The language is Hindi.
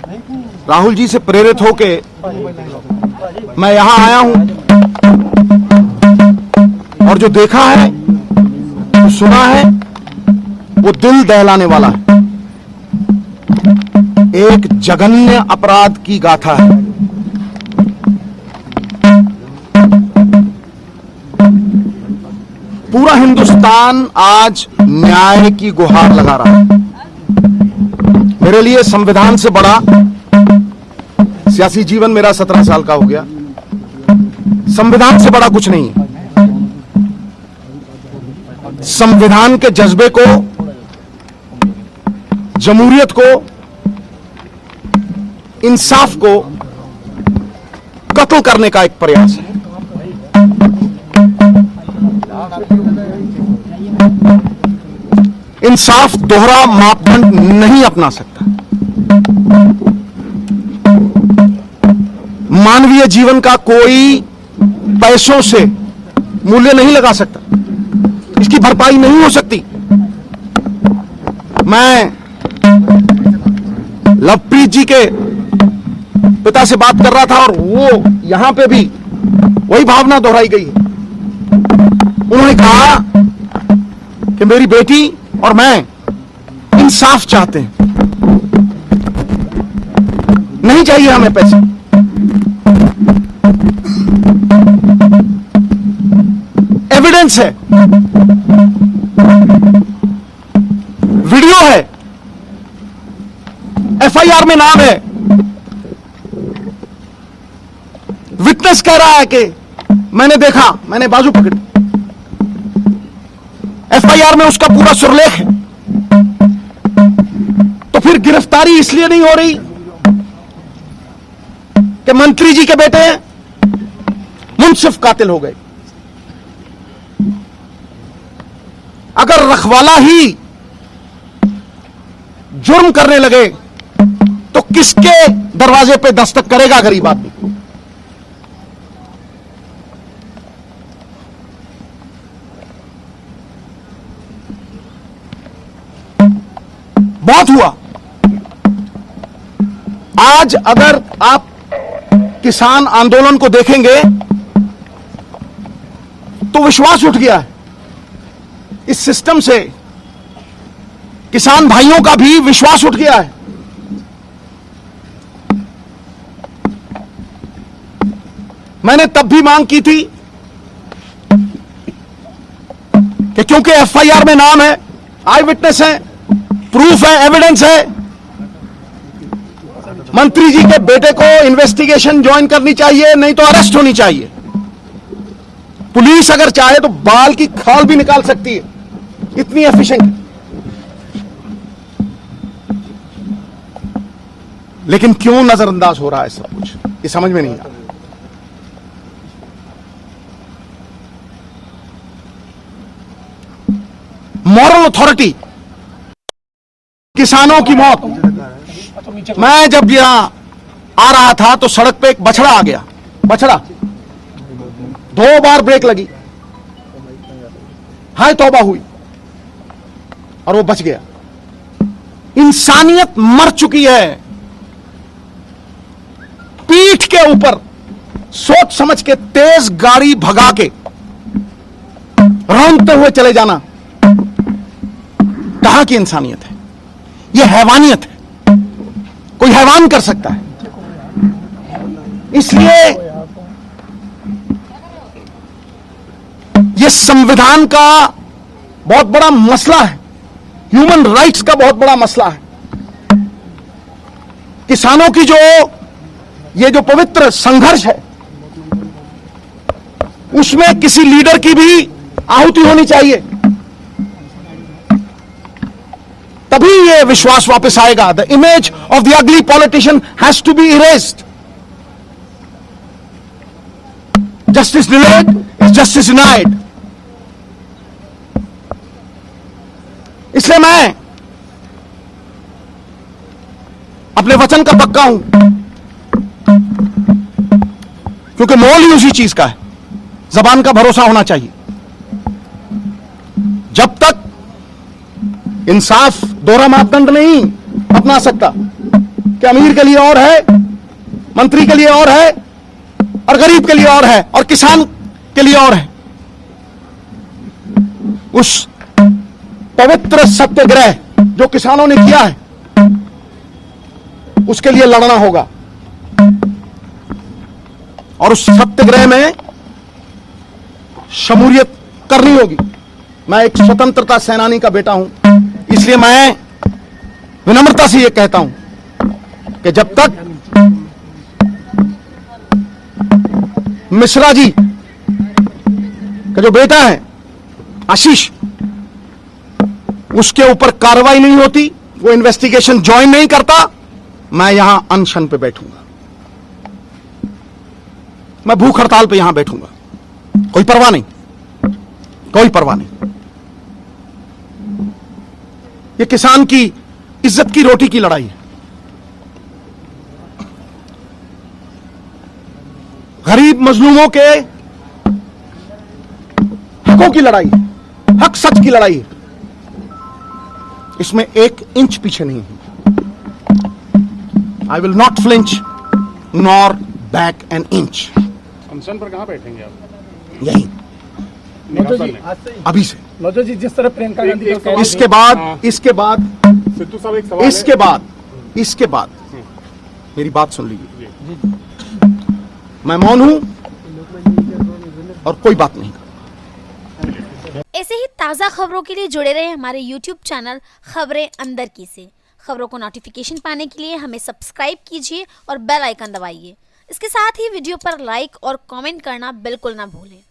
राहुल जी से प्रेरित होके मैं यहां आया हूं और जो देखा है, जो सुना है, वो दिल दहलाने वाला है। एक जघन्य अपराध की गाथा है। पूरा हिंदुस्तान आज न्याय की गुहार लगा रहा है। मेरे लिए संविधान से बड़ा, सियासी जीवन मेरा 17 साल का हो गया, संविधान से बड़ा कुछ नहीं है। संविधान के जज्बे को, जमहूरियत को, इंसाफ को कत्ल करने का एक प्रयास है। इंसाफ दोहरा मापदंड नहीं अपना सकता। मानवीय जीवन का कोई पैसों से मूल्य नहीं लगा सकता, इसकी भरपाई नहीं हो सकती। मैं लवप्रीत जी के पिता से बात कर रहा था और वो यहां पे भी वही भावना दोहराई गई है। उन्होंने कहा कि मेरी बेटी और मैं इंसाफ चाहते हैं, नहीं चाहिए हमें पैसे। एविडेंस है, वीडियो है, एफआईआर में नाम है, विटनेस कह रहा है कि मैंने देखा, मैंने बाजू पकड़ी। एफआईआर में उसका पूरा सुरलेख है। तो फिर गिरफ्तारी इसलिए नहीं हो रही कि मंत्री जी के बेटे मुंसिफ कातिल हो गए। अगर रखवाला ही जुर्म करने लगे तो किसके दरवाजे पे दस्तक करेगा गरीब आदमी? बहुत हुआ। आज अगर आप किसान आंदोलन को देखेंगे तो विश्वास उठ गया है इस सिस्टम से। किसान भाइयों का भी विश्वास उठ गया है। मैंने तब भी मांग की थी कि क्योंकि एफआईआर में नाम है, आई विटनेस है, प्रूफ है, एविडेंस है, मंत्री जी के बेटे को इन्वेस्टिगेशन ज्वाइन करनी चाहिए, नहीं तो अरेस्ट होनी चाहिए। पुलिस अगर चाहे तो बाल की खाल भी निकाल सकती है, इतनी एफिशिएंट। लेकिन क्यों नजरअंदाज हो रहा है सब कुछ, ये समझ में नहीं आ रहा। मॉरल अथॉरिटी, किसानों की मौत। मैं जब यहां आ रहा था तो सड़क पे एक बछड़ा आ गया। बछड़ा 2 बार ब्रेक लगी, हाय तौबा हुई और वो बच गया। इंसानियत मर चुकी है। पीठ के ऊपर सोच समझ के तेज गाड़ी भगा के रौंदते हुए चले जाना कहां की इंसानियत है? यह हैवानियत है। कोई हैवान कर सकता है। इसलिए यह संविधान का बहुत बड़ा मसला है, ह्यूमन राइट्स का बहुत बड़ा मसला है। किसानों की ये जो पवित्र संघर्ष है, उसमें किसी लीडर की भी आहुति होनी चाहिए, तभी ये विश्वास वापस आएगा। The image of the ugly politician has to be erased. Justice delayed is justice denied. इसलिए मैं अपने वचन का पक्का हूं, क्योंकि मोल ही उसी चीज का है। जबान का भरोसा होना चाहिए। जब तक इंसाफ दोहरा मापदंड नहीं अपना सकता, कि अमीर के लिए और है, मंत्री के लिए और है, और गरीब के लिए और है, और किसान के लिए और है। उस पवित्र सत्याग्रह जो किसानों ने किया है, उसके लिए लड़ना होगा, और उस सत्याग्रह में शमूलियत करनी होगी। मैं एक स्वतंत्रता सेनानी का बेटा हूं, इसलिए मैं विनम्रता से यह कहता हूं कि जब तक मिश्रा जी का जो बेटा है आशीष, उसके ऊपर कार्रवाई नहीं होती, वो इन्वेस्टिगेशन ज्वाइन नहीं करता, मैं यहां अनशन पे बैठूंगा, मैं भूख हड़ताल पे यहां बैठूंगा। कोई परवाह नहीं, कोई परवाह नहीं। ये किसान की इज्जत की रोटी की लड़ाई है, गरीब मजलूमों के हकों की लड़ाई है, हक सच की लड़ाई है। इसमें एक इंच पीछे नहीं है। I will not flinch nor back an inch. अनशन पर कहां बैठेंगे आप? यही अभी से। नौजो जी, जिस तरह प्रियंका गांधी इसके बाद सिद्धू साहब एक सवाल इसके बाद मेरी बात सुन लीजिए। मैं मौन हूं और कोई बात नहीं। ऐसे ही ताज़ा खबरों के लिए जुड़े रहे हमारे YouTube चैनल खबरें अंदर की से। खबरों को नोटिफिकेशन पाने के लिए हमें सब्सक्राइब कीजिए और बेल आइकन दबाइए। इसके साथ ही वीडियो पर लाइक और कमेंट करना बिल्कुल ना भूलें।